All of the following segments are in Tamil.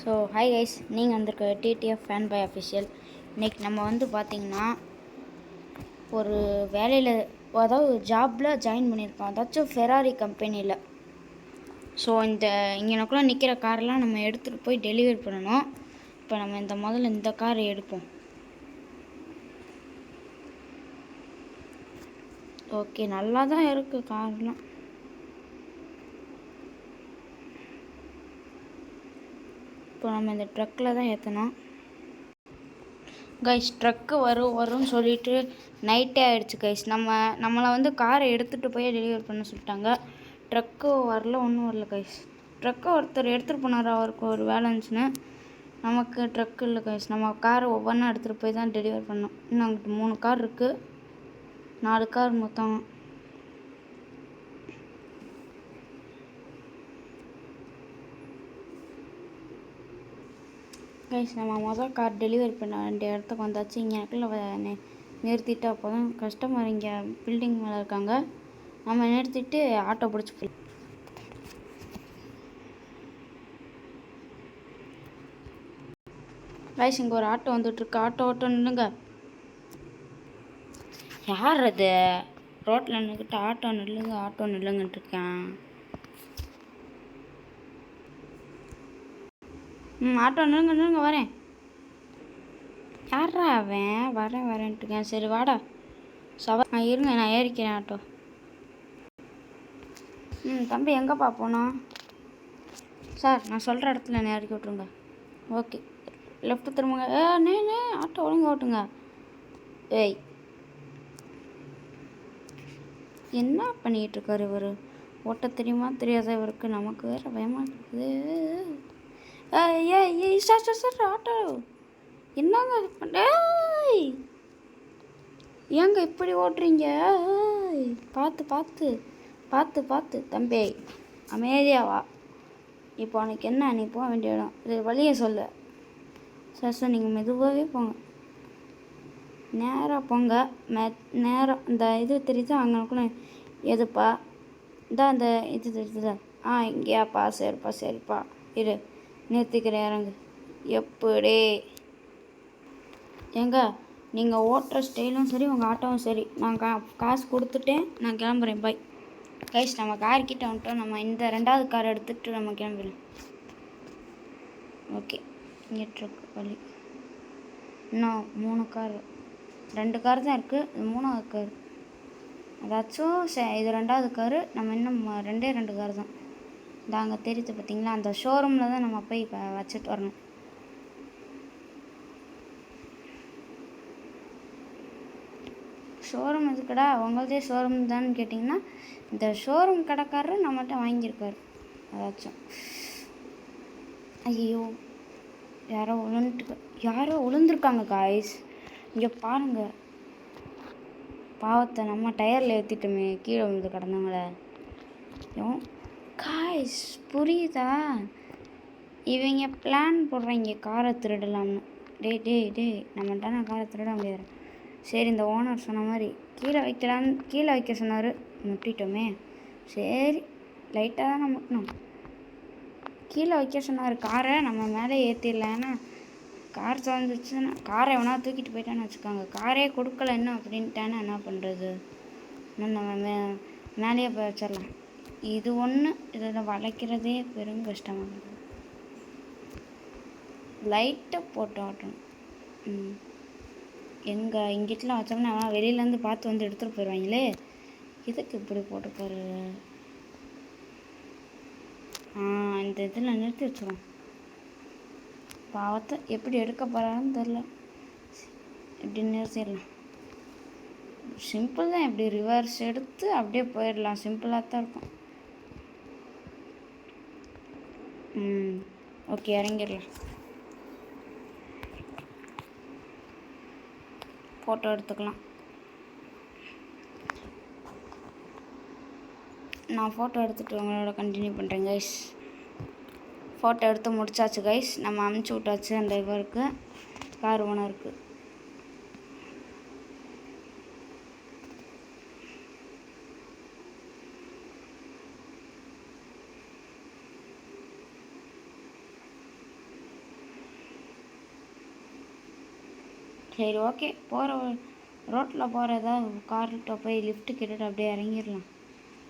ஸோ ஹாய் கைஸ், நீங்கள் வந்திருக்க டிடிஎஃப் ஃபேன் பாய் அஃபிஷியல். இன்றைக்கி நம்ம பார்த்திங்கன்னா ஒரு வேலையில், அதாவது ஜாபில் ஜாயின் பண்ணியிருக்கோம், அதாச்சும் ஃபெராரி கம்பெனியில். ஸோ இங்கனக்குள்ளே நிற்கிற காரெலாம் நம்ம எடுத்துகிட்டு போய் டெலிவரி பண்ணணும். இப்போ நம்ம முதல்ல இந்த காரை எடுப்போம். ஓகே, நல்லா தான் இருக்குது கார்லாம். இப்போ நம்ம இந்த ட்ரக்கில் தான் ஏற்றணும் கைஸ். ட்ரக்கு வரும்னு சொல்லிட்டு நைட்டே ஆகிடுச்சு கைஸ். நம்மளை காரை எடுத்துகிட்டு போய் டெலிவரி பண்ண சொல்லிட்டாங்க. ட்ரக்கு ஒன்றும் வரல கைஸ். ட்ரக்கை ஒருத்தர் எடுத்துகிட்டு போனார், அவருக்கு ஒரு வேலை இருந்துச்சுன்னு. நமக்கு ட்ரக்கு இல்லை கைஸ். நம்ம காரை ஒவ்வொன்றா எடுத்துகிட்டு போய் தான் டெலிவரி பண்ணோம். இன்னும் அங்கிட்டு 3 கார் இருக்குது, 4 கார் மொத்தம். கைஸ், நம்ம மொதல் கார் டெலிவரி பண்ண வேண்டிய இடத்துக்கு வந்தாச்சு. இங்கே இடத்துல நிறுத்திட்டு, அப்போ தான் கஸ்டமர் இங்கே பில்டிங் மேலே இருக்காங்க. நம்ம நிறுத்திட்டு ஆட்டோ பிடிச்சி போய் கைஸ், இங்கே ஒரு ஆட்டோ வந்துட்டுருக்கு. ஆட்டோ நில்லுங்க. யார் அது ரோட்டில் நின்றுக்கிட்டு ஆட்டோ நில்லுங்கன்ட்டு இருக்கேன். ஆட்டோ நில்லுங்க வரேன். யாரா அவன்? வரேன்ட்டுருக்கேன். சரி வாடா இருங்க, நான் ஏறிக்கிறேன் ஆட்டோ. தம்பி எங்கேப்பா போனோம்? சார், நான் சொல்கிற இடத்துல என்னை இறக்கி விட்ருங்க. ஓகே, லெஃப்ட்டு திரும்புங்க. நே ஆட்டோ ஒழுங்கு ஓட்டுங்க. ஏய், என்ன பண்ணிகிட்ருக்காரு இவர்? ஓட்ட தெரியுமா தெரியாத இவருக்கு? நமக்கு வேறு பயமாக இருக்குது. ஏய் சார் ஆட்டோ என்னங்க பண்ண? ஏங்க இப்படி ஓட்டுறீங்க? பார்த்து தம்பி, அமைதியாவா. இப்போ உனக்கு என்ன? நீ போக வேண்டிய இடம் இது, வழியை சொல்லு. சார் நீங்கள் மெதுவாகவே போங்க, நேராக போங்க. நேரம் இந்த இது தெரியுதா அங்கேக்குள்ள? எதுப்பா? அந்த இது தெரியுதா? இங்கேயாப்பா? சரிப்பா இரு, நிறுத்திக்கிறேன், இறங்கு. எப்படி ஏங்க, நீங்கள் ஓட்டுற ஸ்டைலும் சரி, உங்கள் ஆட்டோவும் சரி. நான் காசு கொடுத்துட்டேன், நான் கிளம்புறேன். Bye guys. நம்ம கார் கிட்ட வந்துட்டோம். நம்ம இந்த 2வது கார் எடுத்துகிட்டு நம்ம கிளம்பிடலாம். ஓகே, இங்கே ட்ரக் வழி. இன்னும் 3 கார், 2 கார் தான் இருக்குது. இது 3வது கார். அதாச்சும் இது 2வது காரு. நம்ம இன்னும் 2 கார் தான். இந்த அங்கே தெரியுது பார்த்தீங்களா, அந்த ஷோரூமில் தான் நம்ம போய் இப்போ வச்சுட்டு வரணும். ஷோரூம் எதுக்குடா? உங்களதே ஷோரூம் தான்னு கேட்டிங்கன்னா, இந்த ஷோரூம் கடைக்காரர் நம்மகிட்ட வாங்கியிருக்காரு. அதாச்சும் ஐயோ, யாரோ விழுந்துருக்காங்க காய்ஸ். இங்கே பாருங்கள், பாவத்தை நம்ம டயரில் ஏற்றிட்டோமே, கீழே விழுந்து கிடந்தவங்கள. காய்ஸ் புரியுதா? இவங்க பிளான் போடுறாங்க காரை திருடலாம்னு. டேய் நம்மகிட்ட நான் காரை திருட முடியாது. சரி, இந்த ஓனர் சொன்ன மாதிரி கீழே வைக்க சொன்னார். முட்டிட்டோமே. சரி, லைட்டாக தான் முட்டணும். கீழே வைக்க சொன்னார் காரை, நம்ம மேலே ஏற்றிடலாம். ஏன்னா கார் திறந்துச்சுன்னா காரை எவனா தூக்கிட்டு போயிட்டான்னு வச்சுக்கோங்க. காரே கொடுக்கல என்ன அப்படின்ட்டானே என்ன பண்ணுறது? நம்ம மேலேயே போய் வச்சிடலாம். இது ஒன்று, இதில் வளைக்கிறதே பெரும் கஷ்டமாக இருக்குது. லைட்டை போட்டு ஆட்டணும். இங்கிட்டலாம் வச்சோம்னா வெளியிலேருந்து பார்த்து வந்து எடுத்துகிட்டு போயிடுவாங்களே. இதுக்கு இப்படி போட்டு போகிற இந்த இதில் நிறுத்தி வச்சிடும். பாவத்தை எப்படி எடுக்க போகிறான்னு தெரில. எப்படி நிறுத்திடலாம். சிம்பிள் தான், எப்படி ரிவர்ஸ் எடுத்து அப்படியே போயிடலாம். சிம்பிளாக தான் இருக்கும். ஓகே, இறங்கிடலாம். ஃபோட்டோ எடுத்துக்கலாம். நான் ஃபோட்டோ எடுத்துகிட்டு உங்களோட கண்டினியூ பண்ணுறேன் கைஸ். ஃபோட்டோ எடுத்து முடிச்சாச்சு கைஸ். நம்ம அனுப்பிச்சி விட்டாச்சு அந்த இவருக்கு, கார் ஓனருக்கு. சரி ஓகே, போகிற ரோட்டில் போகிற ஏதாவது கார்கிட்ட போய் லிஃப்ட்டு கேட்டுட்டு அப்படியே இறங்கிடலாம்.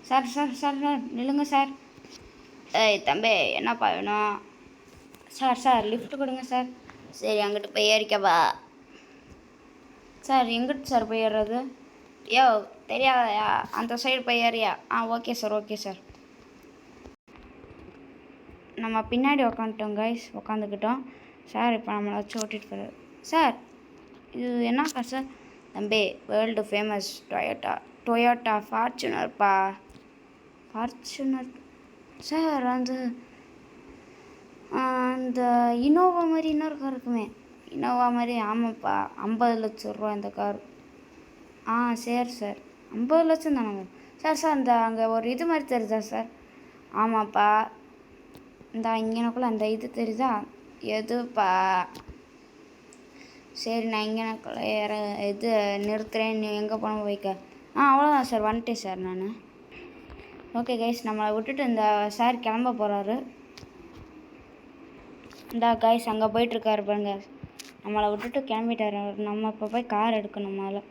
சார் சார் சார் சார் நில்லுங்க சார். ஏய் தம்பி, என்னப்பா வேணும்? சார் சார் லிஃப்ட்டு கொடுங்க சார். சரி அங்கிட்டு போய் ஏறிக்கப்பா. சார் எங்கிட்டு சார் போய் ஏறுறது? யோ தெரியாதயா, அந்த சைடு போய் ஏறியா? Okay sir, okay sir. நம்ம பின்னாடி உக்காந்துட்டோம் கைஸ், உக்காந்துக்கிட்டோம். சார் இப்போ நம்மளை வச்சு ஓட்டிகிட்டு போகிறார். சார் இது என்ன கார் சார்? தம்பி, வேர்ல்டு ஃபேமஸ் டொயோட்டா ஃபார்ச்சுனர்ப்பா. ஃபார்ச்சுனர் சார், அந்த இனோவா மாதிரி இன்னொரு கார் இருக்குமே, இனோவா மாதிரி. ஆமாப்பா, 50 லட்சம் ரூபா இந்த கார். சரி சார், 50 லட்சம் தானே சார்? சார் இந்த அங்கே ஒரு இது மாதிரி தெரியுதா சார்? ஆமாப்பா, இந்த இங்கனக்குள்ளே அந்த இது தெரியுதா? எதுப்பா? சரி நான் இங்கனக்குள்ளே இது நிறுத்துகிறேன், நீ எங்கே போன வைக்க. அவ்வளோதான் சார், வந்துட்டேன் சார் நான். ஓகே கைஸ், நம்மளை விட்டுட்டு இந்த சார் கிளம்ப போகிறாரு. இந்த கைஸ் அங்கே போயிட்டுருக்காரு பாருங்க, நம்மளை விட்டுட்டு கிளம்பிட்டார். நம்ம இப்போ போய் கார் எடுக்கணும் மேலே.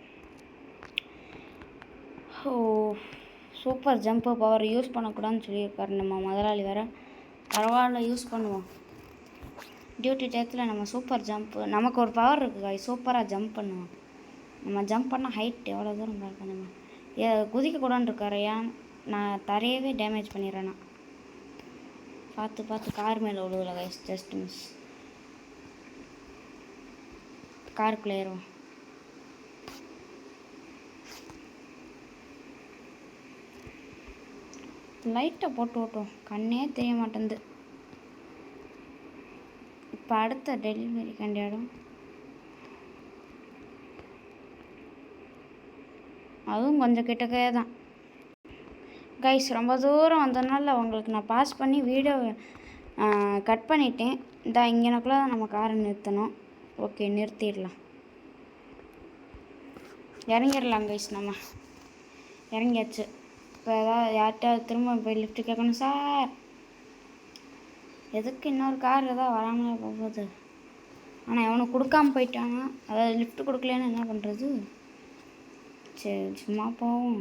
சூப்பர் ஜம்ப்பு பவர் யூஸ் பண்ணக்கூடாதுன்னு சொல்லியிருக்காரு நம்ம முதலாளி வேறு. பரவாயில்ல, யூஸ் பண்ணுவோம். டியூட்டி டயத்தில் நம்ம சூப்பர் ஜம்ப்பு, நமக்கு ஒரு பவர் இருக்குது கைஸ், சூப்பராக ஜம்ப் பண்ணுவோம். நம்ம ஜம்ப் பண்ணால் ஹைட் எவ்வளோ தூரம் பார்க்க நம்ம குதிக்கக்கூடாதுன்னு இருக்காரு. ஏன் நான் தரையவே டேமேஜ் பண்ணிடுறேன்னா பார்த்து கார் மேலே விழுவல கைஸ், ஜஸ்ட் மிஸ். காருக்குள்ளே ஏறுவோம். லைட்டை போட்டு ஓட்டும், கண்ணே தெரிய மாட்டேங்குது. இப்போ அடுத்த டெலிவரி கண்டியாடும், அதுவும் கொஞ்சம் கிட்டக்கே தான் கைஸ். ரொம்ப தூரம் வந்ததுனால உங்களுக்கு நான் பாஸ் பண்ணி வீடியோ கட் பண்ணிட்டேன். இந்த இங்கனக்குள்ளே தான் நம்ம காரை நிறுத்தணும். ஓகே, நிறுத்திடலாம், இறங்கிடலாம் கைஸ். நம்ம இறங்கியாச்சு. இப்போ ஏதாவது யார்கிட்ட திரும்ப போய் லிஃப்ட்டு கேட்கணும். சார் எதுக்கு இன்னொரு கார் ஏதாவது வராமலே போகுது? ஆனால் எவனுக்கு கொடுக்காம போயிட்டாங்க, அதாவது லிஃப்ட்டு கொடுக்கலன்னு என்ன பண்ணுறது? சரி சும்மா போவோம்.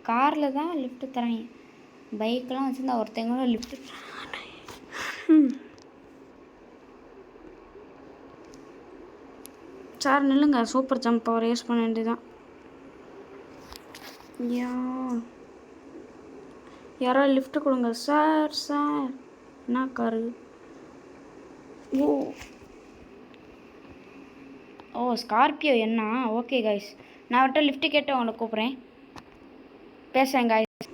காரில் தான் லிஃப்ட்டு தரேன், பைக்கெலாம் வச்சுருந்தா ஒருத்தங்க லிஃப்ட்டு. சார் நில்லுங்க, சூப்பர் ஜம்ப் பவர் யூஸ் பண்ண வேண்டியதான். யாரோ லிஃப்ட்டு கொடுங்க சார். சார் என்ன காரு? ஓ ஸ்கார்பியோ. என்ன? ஓகே கைஸ், நான் அவர்கிட்ட லிஃப்ட்டு கேட்டு உங்களை கூப்பிட்றேன், பேசுகிறேன் கைஸ்.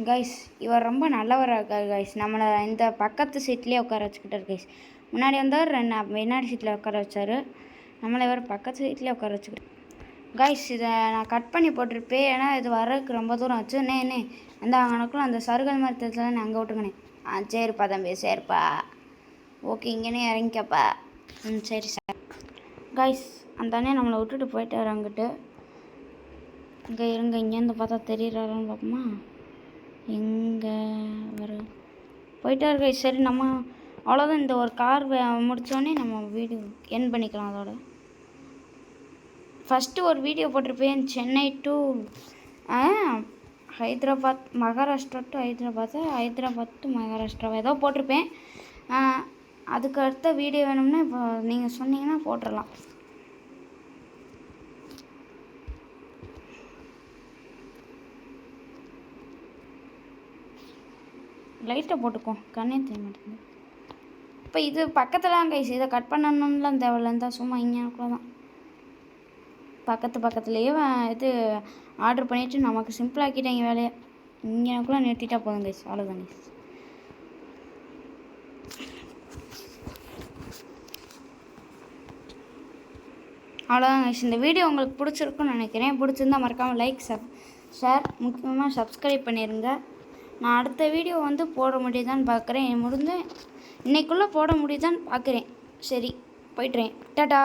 கைஸ் இவர் ரொம்ப நல்லவராக இருக்கார் கைஸ். நம்மளை இந்த பக்கத்து சீட்லேயே உட்கார வச்சுக்கிட்டார் கைஸ். முன்னாடி வந்தவர் முன்னாடி சீட்டில் உட்கார வச்சார், நம்மளை இவர் பக்கத்து சீட்லேயே உட்கார வச்சுக்கிட்டார் கைஸ். இதை நான் கட் பண்ணி போட்டிருப்பேன், ஏன்னா இது வர்றதுக்கு ரொம்ப தூரம் ஆச்சு. அண்ணே அந்த அங்கனக்குள்ள அந்த சருகல் மாதிரி தெரிஞ்சதான் அங்கே விட்டுங்கண்ணே. சரிப்பா தம்பி, சரிப்பா, ஓகே இங்கேனே இறங்கிக்கப்பா. சரி சார். கைஸ் அந்த அண்ணே நம்மளை விட்டுட்டு போயிட்டார் அங்கிட்டு. இங்கே இருங்க, இங்கேருந்து பார்த்தா தெரியுறாருன்னு பார்ப்போமா? எங்கே போயிட்டார் கைஸ். சரி நம்ம அவ்வளோதான், இந்த ஒரு கார் முடித்தோடனே நம்ம வீடியோ என் பண்ணிக்கலாம். அதோட ஃபஸ்ட்டு ஒரு வீடியோ போட்டிருப்பேன், Chennai to Hyderabad, Maharashtra to Hyderabad to Maharashtra ஏதோ போட்டிருப்பேன். அதுக்கு அடுத்த வீடியோ வேணும்னா இப்போ நீங்கள் சொன்னீங்கன்னா போட்டுடலாம். லைட்டை போட்டுக்கோம், கண்ணே தெரிய மாட்டேங்குது. இப்போ இது பக்கத்தில் கைஸ், இதை கட் பண்ணணும்லாம் தேவையில்லைன்னு சும்மா இங்கேக்குள்ள தான் பக்கத்துலேயே இது ஆர்டர் பண்ணிவிட்டு நமக்கு சிம்பிளாக்கிட்டாங்க வேலையை. இங்கேக்குள்ளே நிறுத்திட்டா போதும் கைஸ், அவ்வளோதான் கைஸ். அவ்வளோதான் கைஸ். இந்த வீடியோ உங்களுக்கு பிடிச்சிருக்குன்னு நினைக்கிறேன். பிடிச்சிருந்தா மறக்காமல் லைக், ஷேர், முக்கியமாக சப்ஸ்கிரைப் பண்ணிடுங்க. நான் அடுத்த வீடியோ போட முடியுதான்னு பார்க்குறேன், முடிஞ்ச இன்னைக்குள்ளே போட முடியுதான்னு பார்க்குறேன். சரி போய்ட்றேன், டாடா.